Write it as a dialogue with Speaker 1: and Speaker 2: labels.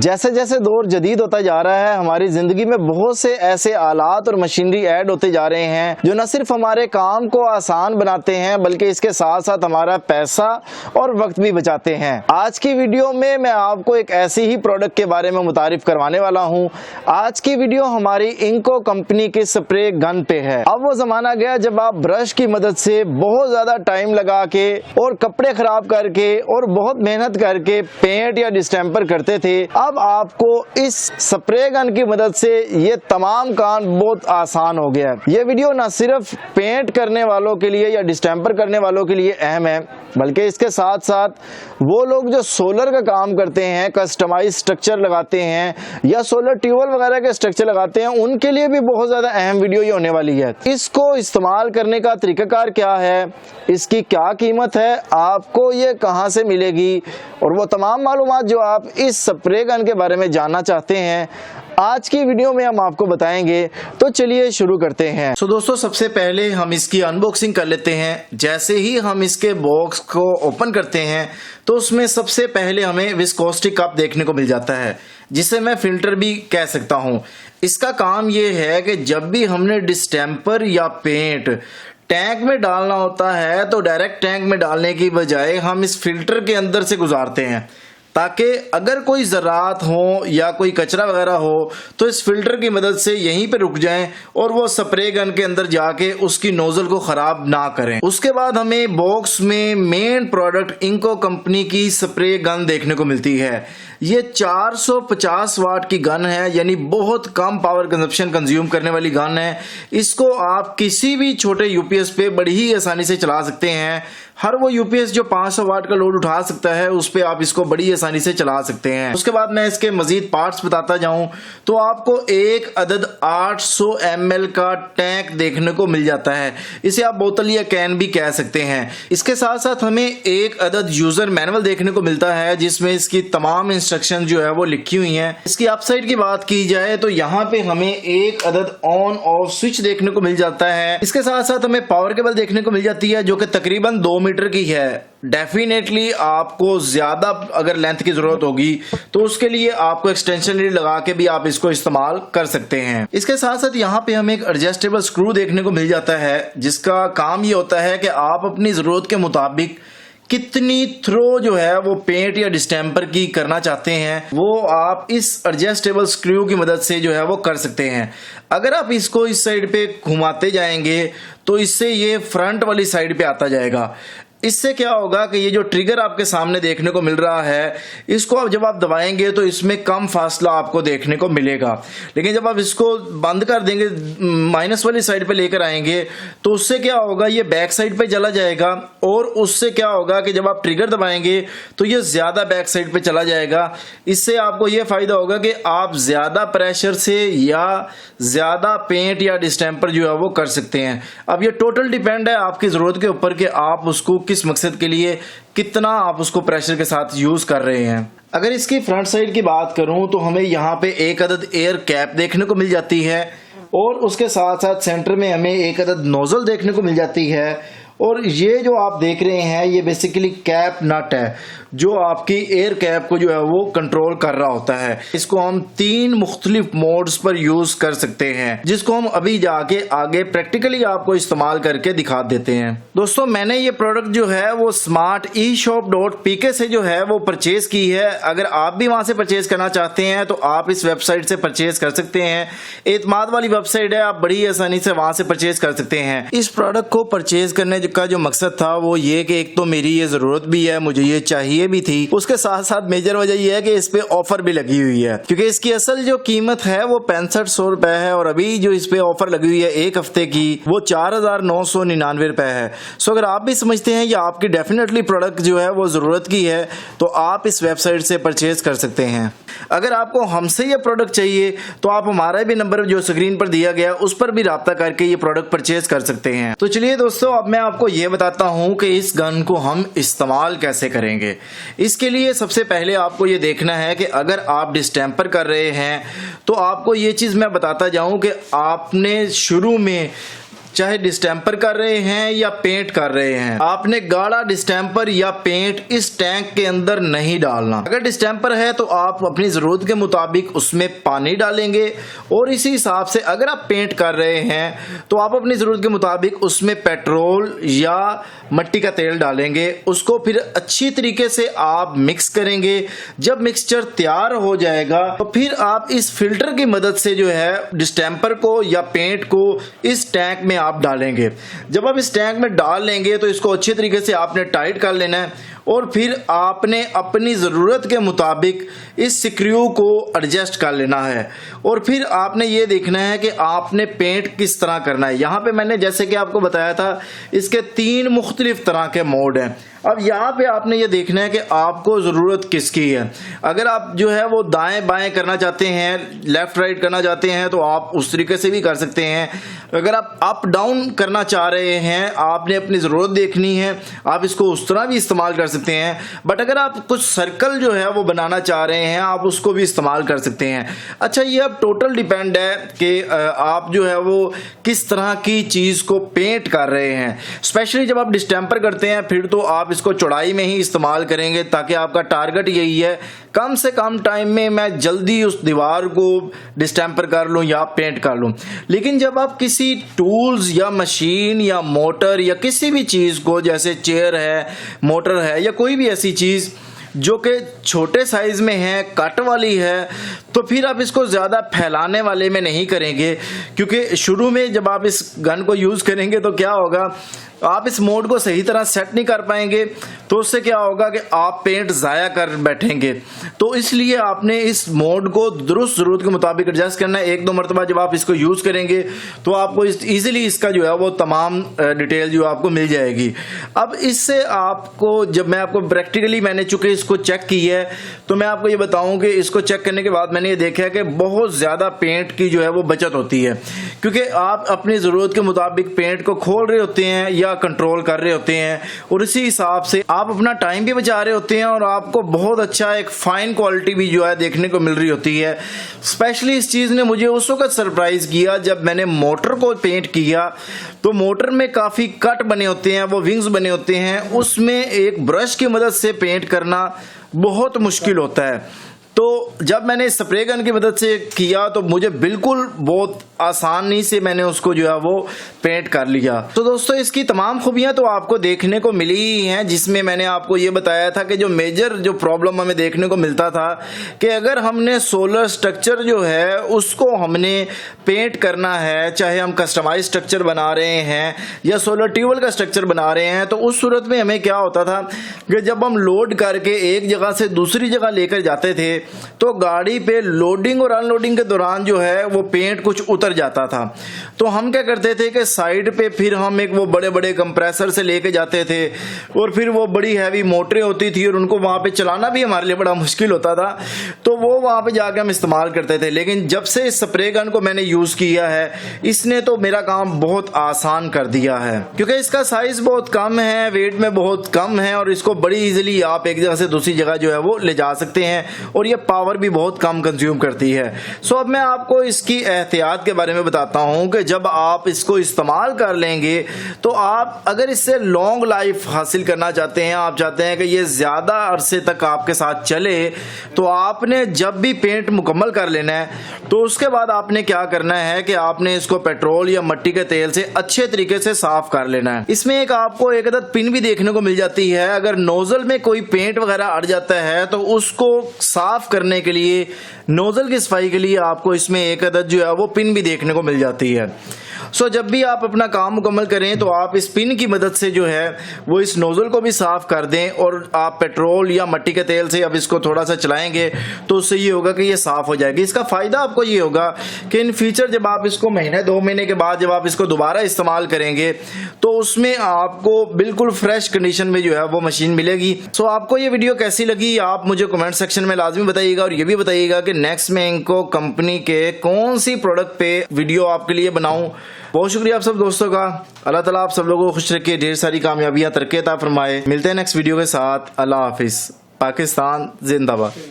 Speaker 1: जैसे जैसे दौर जदीद होता जा रहा है, हमारी ज़िंदगी में बहुत से ऐसे आलात और मशीनरी ऐड होते जा रहे हैं जो न सिर्फ हमारे काम को आसान बनाते हैं बल्कि इसके साथ साथ हमारा पैसा और वक्त भी बचाते हैं। आज की वीडियो में मैं आपको एक ऐसी ही प्रोडक्ट के बारे में मुतारिफ करवाने वाला हूं। आज की वीडियो हमारी इंको कंपनी की स्प्रे गन पे है। अब वो ज़माना गया जब आप ब्रश की मदद से बहुत ज़्यादा टाइम लगा के और कपड़े खराब करके और बहुत मेहनत करके पेंट या डिस्टेम्पर करते थे। अब आपको इस स्प्रे गन की मदद से ये तमाम काम बहुत आसान हो गया है। ये वीडियो ना सिर्फ पेंट करने वालों के लिए या डिस्टेम्पर करने वालों के लिए अहम है बल्कि इसके साथ साथ वो लोग जो सोलर का काम करते हैं, कस्टमाइज स्ट्रक्चर लगाते हैं या सोलर ट्यूबवेल वगैरह के स्ट्रक्चर लगाते हैं, उनके लिए भी बहुत ज़्यादा अहम वीडियो ये होने वाली है। इसको इस्तेमाल करने का तरीकाकार क्या है, इसकी क्या कीमत है, आपको ये कहाँ से मिलेगी और वो तमाम मालूमात जो आप इस स्प्रे गन के बारे में जानना चाहते हैं आज की वीडियो में हम आपको बताएंगे। तो चलिए शुरू करते हैं। तो दोस्तों, सबसे पहले हम इसकी अनबॉक्सिंग कर लेते हैं। जैसे ही हम इसके बॉक्स को ओपन करते हैं तो उसमें सबसे पहले हमें विस्कोसिटी कप देखने को मिल जाता है, जिसे मैं फिल्टर भी कह सकता हूं। इसका काम ये है कि जब भी हमने डिस्टेम्पर या पेंट टैंक में डालना होता है तो डायरेक्ट टैंक में डालने की बजाय हम इस फिल्टर के अंदर से गुजारते हैं, ताकि अगर कोई ज़रात हो या कोई कचरा वगैरह हो तो इस फिल्टर की मदद से यहीं पे रुक जाएं और वो स्प्रे गन के अंदर जाके उसकी नोजल को ख़राब ना करें। उसके बाद हमें बॉक्स में मेन प्रोडक्ट इंको कंपनी की स्प्रे गन देखने को मिलती है। ये 450 वाट की गन है, यानी बहुत कम पावर कंजप्शन कंज्यूम करने वाली गन है। इसको आप किसी भी छोटे यूपीएस पे बड़ी ही आसानी से चला सकते हैं। हर वो यूपीएस जो 500 वाट का लोड उठा सकता है उस पे आप इसको बड़ी आसानी से चला सकते हैं। उसके बाद मैं इसके मजीद पार्ट्स बताता जाऊं तो आपको एक अदद 800 ml का टैंक देखने को मिल जाता है। इसे आप बोतल या कैन भी कह सकते हैं। इसके साथ साथ हमें एक अदद यूजर मैनुअल देखने को मिलता है जिसमें इसकी तमाम इंस्ट्रक्शन जो है वो लिखी हुई हैं। इसकी अपसाइड की बात की जाए तो यहाँ पे हमें एक अदद ऑन ऑफ स्विच देखने को मिल जाता है। इसके साथ साथ हमें पावर केबल देखने को मिल जाती है जो कि तकरीबन 2 मीटर की है। डेफिनेटली आपको ज्यादा अगर लेंथ की जरूरत होगी तो उसके लिए आपको एक्सटेंशन लीड लगा के भी आप इसको इस्तेमाल कर सकते हैं। इसके साथ साथ यहाँ पे हमें एक एडजस्टेबल स्क्रू देखने को मिल जाता है जिसका काम ये होता है कि आप अपनी जरूरत के मुताबिक कितनी थ्रो जो है वो पेंट या डिस्टेम्पर की करना चाहते हैं वो आप इस एडजस्टेबल स्क्रू की मदद से जो है वो कर सकते हैं। अगर आप इसको इस साइड पे घुमाते जाएंगे तो इससे ये फ्रंट वाली साइड पे आता जाएगा। इससे क्या होगा कि ये जो ट्रिगर आपके सामने देखने को मिल रहा है इसको अब जब आप दबाएंगे तो इसमें कम फासला आपको देखने को मिलेगा, लेकिन जब आप इसको बंद कर देंगे, माइनस वाली साइड पे लेकर आएंगे तो उससे क्या होगा, ये बैक साइड पे चला जाएगा और उससे क्या होगा कि जब आप ट्रिगर दबाएंगे तो ये ज्यादा बैक साइड पे चला जाएगा। इससे आपको ये फायदा होगा कि आप ज्यादा प्रेशर से या ज्यादा पेंट या डिस्टेम्पर जो है वो कर सकते हैं। अब ये टोटल डिपेंड है आपकी जरूरत के ऊपर कि आप उसको किस मकसद के लिए कितना आप उसको प्रेशर के साथ यूज कर रहे हैं। अगर इसकी फ्रंट साइड की बात करूं तो हमें यहाँ पे एक अदद एयर कैप देखने को मिल जाती है और उसके साथ साथ सेंटर में हमें एक अदद नोजल देखने को मिल जाती है। और ये जो आप देख रहे हैं ये बेसिकली कैप नट है जो आपकी एयर कैप को जो है वो कंट्रोल कर रहा होता है। इसको हम 3 मुख्तलिफ मोड्स पर यूज कर सकते हैं जिसको हम अभी जाके आगे प्रैक्टिकली आपको इस्तेमाल करके दिखा देते हैं। दोस्तों, मैंने ये प्रोडक्ट जो है वो smarteshop.pk से जो है वो परचेज की है। अगर आप भी वहां से परचेज करना चाहते हैं तो आप इस वेबसाइट से परचेज कर सकते हैं। एतमाद वाली वेबसाइट है, आप बड़ी आसानी से वहां से परचेज कर सकते हैं। इस प्रोडक्ट को परचेज करने का जो मकसद था वो ये कि एक तो मेरी ये जरूरत भी है, मुझे ये चाहिए भी थी, उसके साथ साथ मेजर वजह ये है कि इस पे ऑफर भी लगी हुई है, क्योंकि इसकी असल जो कीमत है वो 6500 रुपए है और अभी जो इस पे ऑफर लगी हुई है एक हफ्ते की वो 4999 रुपए है। सो अगर आप भी समझते हैं कि आपकी डेफिनेटली प्रोडक्ट जो है वो जरूरत की है तो आप इस वेबसाइट से परचेज कर सकते हैं। अगर आपको हमसे ये प्रोडक्ट चाहिए तो आप हमारा भी नंबर जो स्क्रीन पर दिया गया उस पर भी राब्ता करके ये प्रोडक्ट परचेज कर सकते हैं। तो चलिए दोस्तों, अब मैं आपको ये बताता हूं कि इस गन को हम इस्तेमाल कैसे करेंगे। इसके लिए सबसे पहले आपको ये देखना है कि अगर आप डिस्टेम्पर कर रहे हैं तो आपको ये चीज मैं बताता जाऊं कि आपने शुरू में चाहे डिस्टेंपर कर रहे हैं या पेंट कर रहे हैं, आपने गाढ़ा डिस्टेंपर या पेंट इस टैंक के अंदर नहीं डालना। अगर डिस्टेंपर है तो आप अपनी जरूरत के मुताबिक उसमें पानी डालेंगे, और इसी हिसाब से अगर आप पेंट कर रहे हैं तो आप अपनी जरूरत के मुताबिक उसमें पेट्रोल या मट्टी का तेल डालेंगे। उसको फिर अच्छी तरीके से आप मिक्स करेंगे। जब मिक्सचर तैयार हो जाएगा तो फिर आप इस फिल्टर की मदद से जो है डिस्टेंपर को या पेंट को इस टैंक में आप डालेंगे। जब आप इस टैंक में डाल लेंगे तो इसको अच्छी तरीके से आपने टाइट कर लेना है, और फिर आपने अपनी ज़रूरत के मुताबिक इस स्क्रू को एडजस्ट कर लेना है। और फिर आपने ये देखना है कि आपने पेंट किस तरह करना है। यहाँ पे मैंने जैसे कि आपको बताया था इसके 3 मुख्तलिफ तरह के मोड हैं। अब यहाँ पे आपने ये देखना है कि आपको ज़रूरत किसकी है। अगर आप जो है वो दाएं बाएं करना चाहते हैं, लेफ्ट राइट करना चाहते हैं, तो आप उस तरीके से भी कर सकते हैं। अगर आप अप डाउन करना चाह रहे हैं, आपने अपनी ज़रूरत देखनी है, आप इसको उस तरह भी इस्तेमाल कर सकते हैं। बट अगर आप कुछ सर्कल जो है वो बनाना चाह रहे हैं, आप उसको भी इस्तेमाल कर सकते हैं। अच्छा, ये अब टोटल डिपेंड है कि आप जो है वो किस तरह की चीज़ को पेंट कर रहे हैं। स्पेशली जब आप डिस्टेंपर करते हैं फिर तो आप इसको चौड़ाई में ही इस्तेमाल करेंगे, ताकि आपका टारगेट यही है कम से कम टाइम में मैं जल्दी उस दीवार को डिस्टेंपर कर लूं या पेंट कर लूं। लेकिन जब आप किसी टूल्स या मशीन या मोटर या किसी भी चीज़ को, जैसे चेयर है, मोटर है, या कोई भी ऐसी चीज़ जो कि छोटे साइज में है, कट वाली है, तो फिर आप इसको ज़्यादा फैलाने वाले में नहीं करेंगे। क्योंकि शुरू में जब आप इस गन को यूज़ करेंगे तो क्या होगा, आप इस मोड को सही तरह सेट नहीं कर पाएंगे, तो उससे क्या होगा कि आप पेंट ज़ाया कर बैठेंगे। तो इसलिए आपने इस मोड को दुरुस्त ज़रूरत के मुताबिक एडजस्ट करना है। 1-2 मरतबा जब आप इसको यूज़ करेंगे तो आपको ईजिली इसका जो है वो तमाम डिटेल जो आपको मिल जाएगी। अब इससे आपको, जब मैं आपको प्रैक्टिकली मैंने चूँकि इसको चेक की है, तो मैं आपको ये बताऊँ कि इसको चेक करने के बाद मैंने ये देखा है कि बहुत ज़्यादा पेंट की जो है वो बचत होती है। क्योंकि आप अपनी ज़रूरत के मुताबिक पेंट को खोल रहे होते हैं या कंट्रोल कर रहे होते हैं, और इसी हिसाब से आप अपना टाइम भी बचा रहे होते हैं, और आपको बहुत अच्छा एक फाइन क्वालिटी भी जो है देखने को मिल रही होती है। स्पेशली इस चीज़ ने मुझे उस वक्त सरप्राइज किया जब मैंने मोटर को पेंट किया, तो मोटर में काफ़ी कट बने होते हैं, वो विंग्स बने होते हैं, उसमें एक ब्रश की मदद से पेंट करना बहुत मुश्किल होता है। तो जब मैंने स्प्रे गन की मदद से किया तो मुझे बिल्कुल बहुत आसानी से मैंने उसको जो है वो पेंट कर लिया। तो दोस्तों, इसकी तमाम खूबियां तो आपको देखने को मिली ही हैं, जिसमें मैंने आपको ये बताया था कि जो मेजर जो प्रॉब्लम हमें देखने को मिलता था कि अगर हमने सोलर स्ट्रक्चर जो है उसको हमने पेंट करना है, चाहे हम कस्टमाइज स्ट्रक्चर बना रहे हैं या सोलर ट्यूबवेल का स्ट्रक्चर बना रहे हैं, तो उस सूरत में हमें क्या होता था कि जब हम लोड करके एक जगह से दूसरी जगह लेकर जाते थे तो गाड़ी पे लोडिंग और अनलोडिंग के दौरान जो है वो पेंट कुछ उतर जाता था। तो हम क्या करते थे कि साइड पे फिर हम एक वो बड़े बड़े कंप्रेसर से लेके जाते थे, और फिर वो बड़ी हैवी मोटरें होती थी और उनको वहाँ पे चलाना भी हमारे लिए बड़ा मुश्किल होता था, तो वो वहाँ पे जाके हम इस्तेमाल करते थे। लेकिन जब से इस स्प्रे गन को मैंने यूज़ किया है, इसने तो मेरा काम बहुत आसान कर दिया है, क्योंकि इसका साइज बहुत कम है, वेट में बहुत कम है, और इसको बड़ी इजीली आप एक जगह से दूसरी जगह जो है वो ले जा सकते हैं, और ये पावर भी बहुत कम कंज्यूम करती है। सो अब मैं आपको इसकी एहतियात के बारे में बताता हूं कि जब आप इसको इस्तेमाल कर लेंगे तो आप अगर इससे लॉन्ग लाइफ हासिल करना चाहते हैं, आप चाहते हैं कि ये ज़्यादा अरसे तक आपके साथ चले, तो आपने जब भी पेंट मुकम्मल कर लेना है तो उसके बाद आपने क्या करना है कि आपने इसको पेट्रोल या मट्टी के तेल से अच्छे तरीके से साफ कर लेना है। इसमें एक आपको एक अदद पिन भी देखने को मिल जाती है। अगर नोजल में कोई पेंट वगैरह अड़ जाता है तो उसको साफ करने के लिए, नोजल की सफाई के लिए आपको इसमें एक अदद जो है वो पिन भी देखने को मिल जाती है। सो जब भी आप अपना काम मुकम्मल करें तो आप इस पिन की मदद से जो है वो इस नोजल को भी साफ कर दें, और आप पेट्रोल या मट्टी के तेल से अब इसको थोड़ा सा चलाएंगे तो उससे ये होगा कि ये साफ हो जाएगी। इसका फ़ायदा आपको ये होगा कि इन फ्यूचर जब आप इसको महीने 2 महीने के बाद जब आप इसको दोबारा इस्तेमाल करेंगे तो उसमें आपको बिल्कुल फ्रेश कंडीशन में जो है वो मशीन मिलेगी। सो आपको ये वीडियो कैसी लगी आप मुझे कमेंट सेक्शन में लाजमी बताइएगा, और ये भी बताइएगा कि नेक्स्ट में इनको कंपनी के कौन सी प्रोडक्ट पे वीडियो आपके लिए बनाऊं। बहुत शुक्रिया आप सब दोस्तों का। अल्लाह ताला आप सब लोगों को खुश रखे, ढेर सारी कामयाबियां तरक्की अता फरमाए। मिलते हैं नेक्स्ट वीडियो के साथ। अल्लाह हाफिज। पाकिस्तान जिंदाबाद।